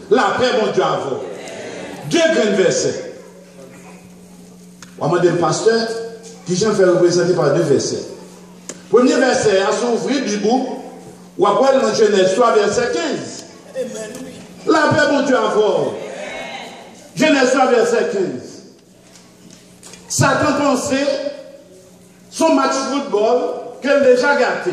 La paix, mon Dieu, avant. Deux grands versets. On va demander le pasteur qui j'aime faire représenter par deux versets. Premier verset, à son ouvrir Bible, ou après dans Genèse 3, verset 15. La paix, mon Dieu, avant. Genèse 3, verset 15. Satan pensait son match football qu'elle déjà gâté.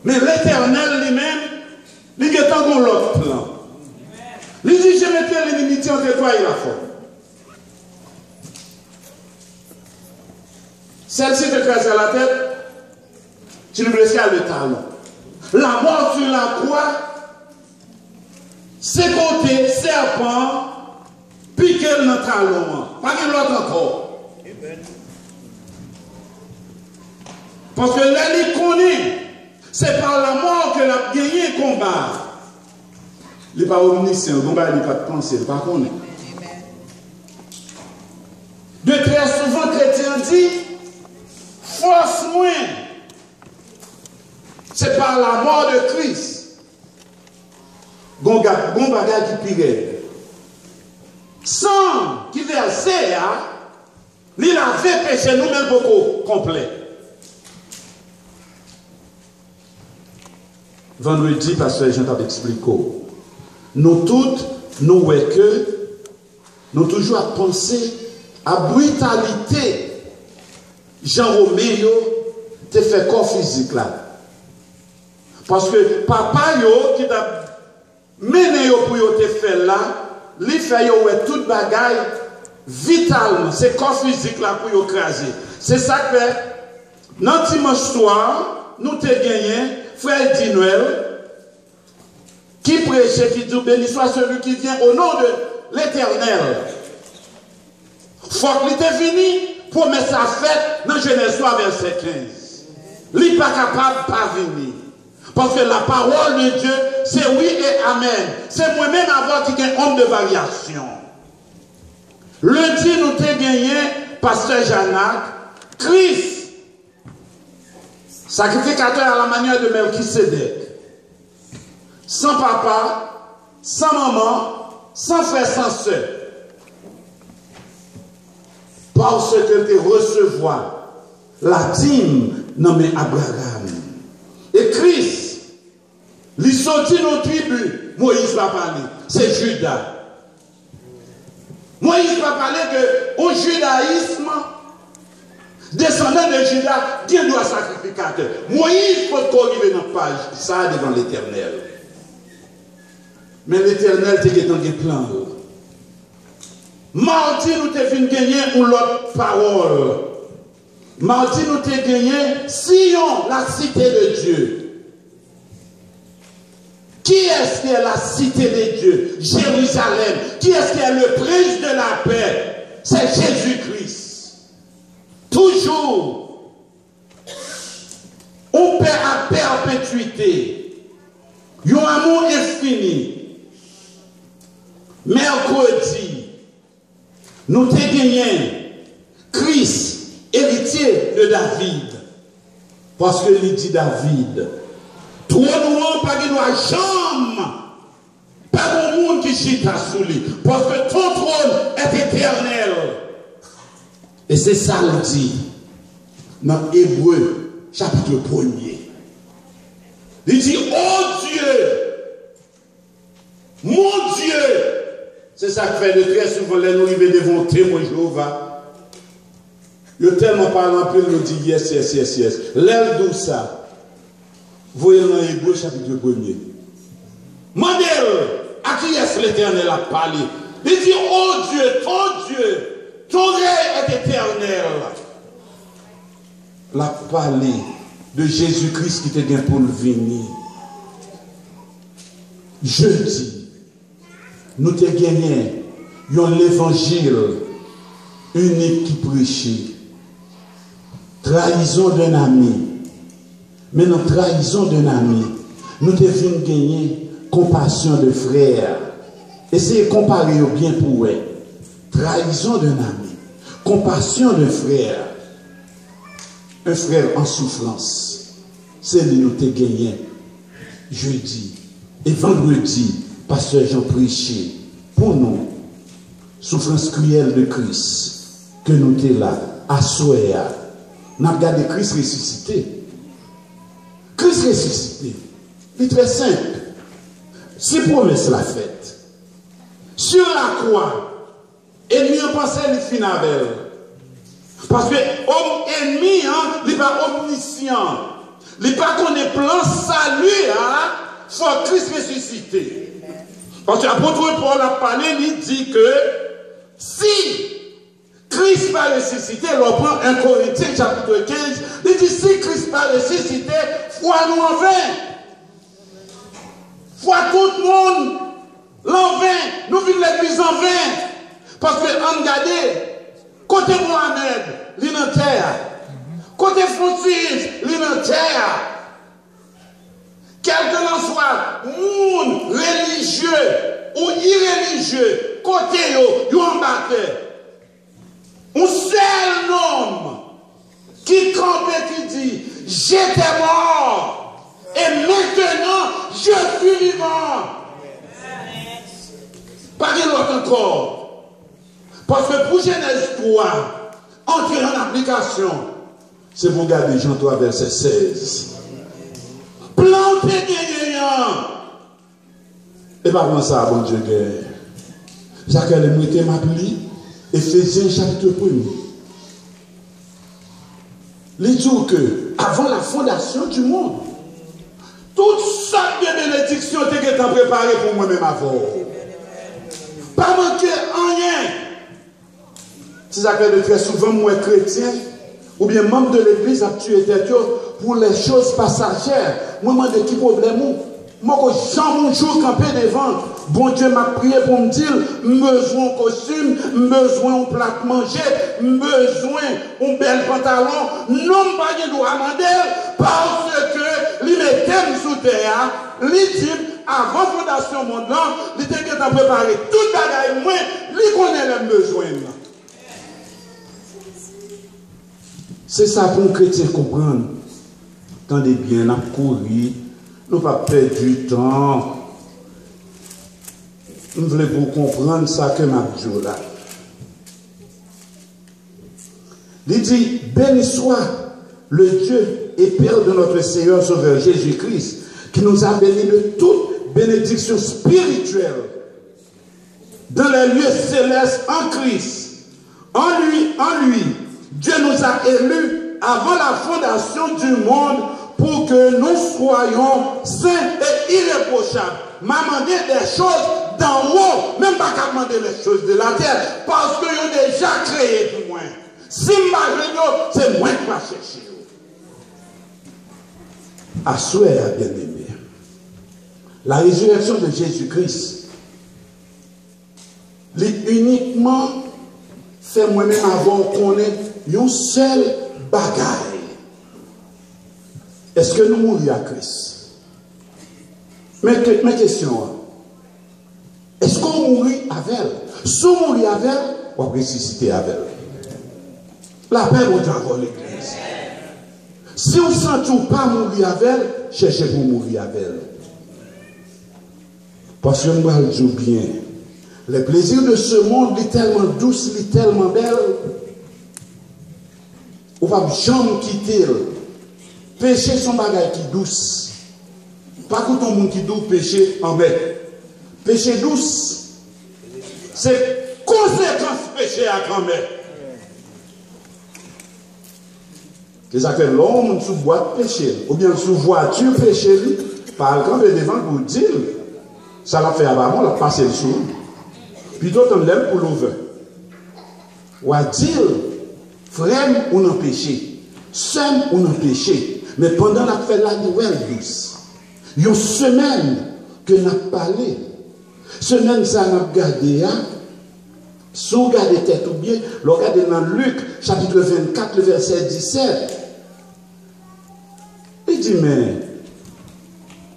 Mais l'Éternel lui-même, il est en l'autre plan. Il dit, je mettrai l'inimitié entre toi et la femme. Celle-ci te crase à la tête, tu ne blesses le talon. La mort sur la croix, c'est côté serpent, piqué dans le talon. Pas qu'il l'autre encore. Parce que là, il connaît. C'est par la mort que l'a gagné le combat. Il n'est pas omniscient, le combat n'est pas de pensée, il n'est pas connaît. De très souvent, chrétien dit, force moins. C'est par la mort de Christ. Bon bagage qui pire. Sans qui versait, il avait péché nous-mêmes beaucoup complet. Vendredi, pasteur Jean t'a expliqué. Nous toutes, nous que nous toujours à penser à brutalité. Jean Roméo te fait corps physique là. Parce que papa yo qui t'a mené yo pour yo te faire là, li fait yo ouais toute bagaille vitalement, c'est corps physique là pour yo craser. C'est ça que dans dimanche soir, nous te gagné frère Dinuel qui prêchait, qui dit béni soit celui qui vient au nom de l'Éternel. Faut qu'il était venu pour mettre sa fête dans Genèse 3, verset 15. Il n'est pas capable de pas venir. Parce que la parole de Dieu, c'est oui et amen. C'est moi-même avoir qui est un homme de variation. Lundi, nous t'ai gagné, pasteur Janac, Christ, sacrificateur à la manière de Melchisedec. Sans papa, sans maman, sans frère, sans soeur. Parce que tu recevoir la dîme nommée Abraham. Et Christ, il sortit nos tribus, Moïse va parler. C'est Judas. Moïse va parler que au judaïsme, descendant de Judas, Dieu doit sacrificateur. Moïse faut corriger notre page, ça devant l'Éternel. Mais l'Éternel t'es dans des plans. Mardi nous t'es venu gagner pour l'autre parole. Mardi nous t'es gagné Sion, la cité de Dieu. Qui est-ce qui est la cité de Dieu? Jérusalem. Qui est-ce qui est le prince de la paix? C'est Jésus-Christ. Toujours. On paie à perpétuité. Il y a un amour infini. Mercredi, nous t'ai gagné Christ, héritier de David. Parce que il dit David, toi nous pas de la jambe, pas de monde qui chita sous lui, parce que ton trône est éternel. Et c'est ça le dit dans Hébreu, chapitre 1er. Il dit, oh Dieu, mon Dieu, c'est ça que fait de très souvent les nous arriver devant témoin Jéhovah. Il tellement parlant plus, il nous dit yes, yes, yes, yes. L'air d'où ça? Voyez dans Hébreu chapitre 1er. Mandel, à qui est-ce l'Éternel a parlé? Il dit, oh Dieu, ton règne est éternel. Il a parlé de Jésus-Christ qui te vient pour le venir. Jeudi, nous te gagné l'évangile unique qui prêchait. Trahison d'un ami. Mais dans trahison d'un ami, nous te venons gagner compassion de frère. Essayez de comparer bien pour eux. Trahison d'un ami. Compassion de frère. Un frère en souffrance. C'est lui nous te gagné jeudi. Et vendredi, pasteur Jean prêchait pour nous, souffrance cruelle de Christ, que nous étions là, à Soya. Nous avons regardé Christ ressuscité. Christ ressuscité. C'est très simple. Si promesse la faite, sur la croix, ennemi a pensé le final. Parce que l'homme ennemi, il n'est pas omniscient. Il n'est pas qu'on est plan salut, faut Christ ressuscité. Parce que l'apôtre Paul a parlé, il dit que si Christ va ressusciter, l'on prend 1 Corinthiens chapitre 15, il dit si Christ va ressusciter, foi nous en vain. Foi tout le monde l'en vain. Nous vivons l'église en vain. Parce que, on regarde, côté Mohamed, l'interre. Côté Francis, l'interre. Quel que l'on soit, monde religieux ou irréligieux, côté yo en bataille. Un seul homme qui campe et qui dit, j'étais mort et maintenant je suis vivant. Pas de l'autre encore. Parce que pour Genèse 3, entrer en application, c'est pour garder Jean 3, verset 16. Planter gagnant. Et pas comme ça, bon Dieu, guerre. Jacques le mouté m'a pris, Éphésiens chapitre 1. Il dit que, avant la fondation du monde, toutes sortes de bénédictions étaient préparées pour moi-même avant. Pas manquer rien. C'est ça que très souvent, moi, chrétien, ou bien membre de l'église, a tué tête pour les choses passagères. Moi, je qui problème. Moi, quand j'en jour campé devant, bon Dieu m'a prié pour me dire, besoin de costume, besoin de plat manger, besoin de bel pantalon, non pas de droit demander, parce que lui mettait sous terre, lui dit, avant la fondation mondiale, il était préparé tout bagaille, moi, lui connaît les besoins. C'est ça pour un chrétien comprendre. Tendez bien, on a couru, nous ne pas perdre du temps. Nous voulons vous comprendre ça que m'a dit là. Il dit, béni soit le Dieu et Père de notre Seigneur Sauveur Jésus-Christ, qui nous a bénis de toute bénédiction spirituelle dans les lieux célestes en Christ. En lui, Dieu nous a élus avant la fondation du monde pour que nous soyons saints et irréprochables. M'a demandé des choses d'en haut, même pas qu'à demander les choses de la terre, parce qu'ils ont déjà créé pour moi. Si je c'est moi qui vais chercher. À souhait, bien aimé, la résurrection de Jésus-Christ, uniquement fait moi-même avoir qu'on ait une seule bagaille. Est-ce que nous mourons à Christ? Mais question, est-ce qu'on mourit avec elle? Si on mourit avec elle, on va ressusciter avec elle. La paix va avoir l'église. Si on ne sent pas mourir avec elle, cherchez pour mourir avec elle. Parce que nous allons dire bien, le plaisir de ce monde est tellement douce, est tellement belle. On ne va jamais quitter. Péché son bagage qui douce. Pas que tout le monde qui doux péché en bête. Péché douce, c'est conséquence péché à grand-mère. C'est ça que l'homme sous boîte péché, ou bien sous voiture péché, par le grand devant pour dire, ça l'a fait avant, l'a passé le sous. Puis d'autres l'aiment pour l'ouvrir. Ou à dire, frère, on a péché, seul, on a péché. Mais pendant la fête, la nouvelle douce, il y a une semaine que nous avons parlé. Semaine, ça nous avons gardé. Si vous regardez tête ou bien, regardez dans Luc, chapitre 24, le verset 17. Il dit, mais,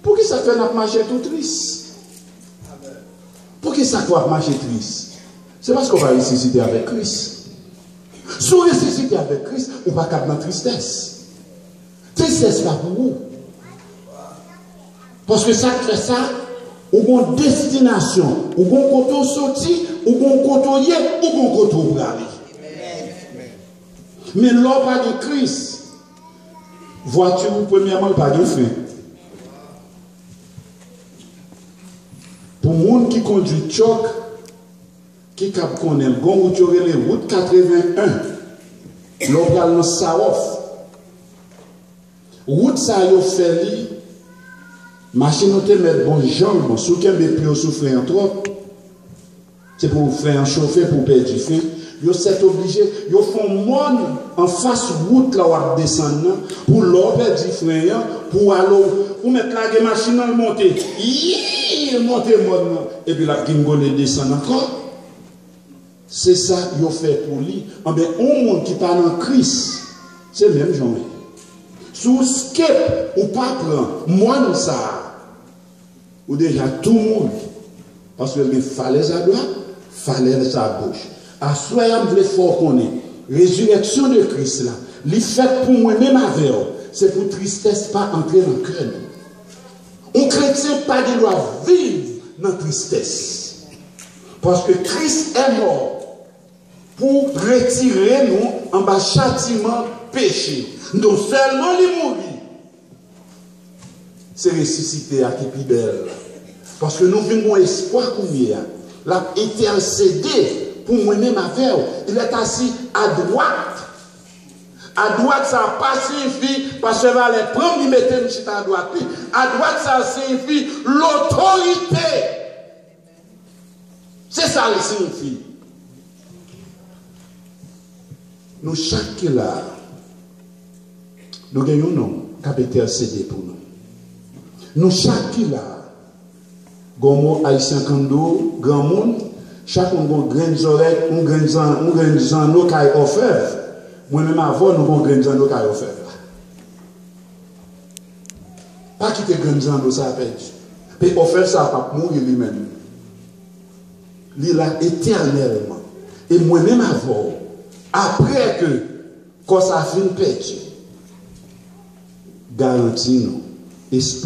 pour qui ça fait nous marcher tout triste? Pour qui ça doit marcher triste? C'est parce qu'on va ressusciter avec Christ. Si on ressuscite avec Christ, on ne va pas dans la tristesse. Tristesse pas pour vous. Parce que ça fait ça, ou une destination, ou un côté sorti, ou un côté yé, ou un côté pour aller. Mais l'homme pas de Christ, voiture, premièrement, pas de frein. Pour les gens qui conduisent choc, qui connaissent le gon route, les route 81, l'homme dans Saouf. Route ça yo fait li, machine te mettre bon jambe, sous qu'un bépio souffre en trop. C'est pour faire un chauffer pour perdre du frein. Yo c'est obligé, yo font monde en face route là où descendre pour leur perdre du frein pour aller ou mettre la machine dans monter. Monter monde et puis la gingole descend encore. C'est ça yo fait pour lui. Mais un monde qui parle en Christ, c'est même jamais. Sous skep ou pas prendre, moi non ça. Ou déjà tout le monde. Parce que il falaise à droite, falaise à gauche. À soi, je voulais fort connaître. Résurrection de Christ là, il fait pour moi-même avec eux. C'est pour tristesse pas entrer dans le cœur. Un chrétien pas de droit vivre dans la tristesse. Parce que Christ est mort pour retirer nous en bas châtiment péché. Non seulement il mourit, c'est ressuscité à qui plus belle. Parce que nous vivons espoir combien. La intercédé pour moi-même avec eux. Il est assis à droite. À droite, ça n'a pas signifié, parce que va les prendre, il mettait une chita à droite. À droite, ça signifie l'autorité. C'est ça le signifie. Nous, chaque là, nous gagnons un nom qui a intercédé pour nous. Nous, chaque là, gomo haïtien kando, grand monde, chaque monde a grandes oreilles, un grand anneau qui a offert. Moi-même avant, nous avons grand anneau qui a offert. Pas quitter grand anneau, ça a perdu. Et offert, ça n'a pas mourir lui-même. Il là éternellement. Et moi-même avant, après que, quand ça a fini perdu, garantie nous, espoir.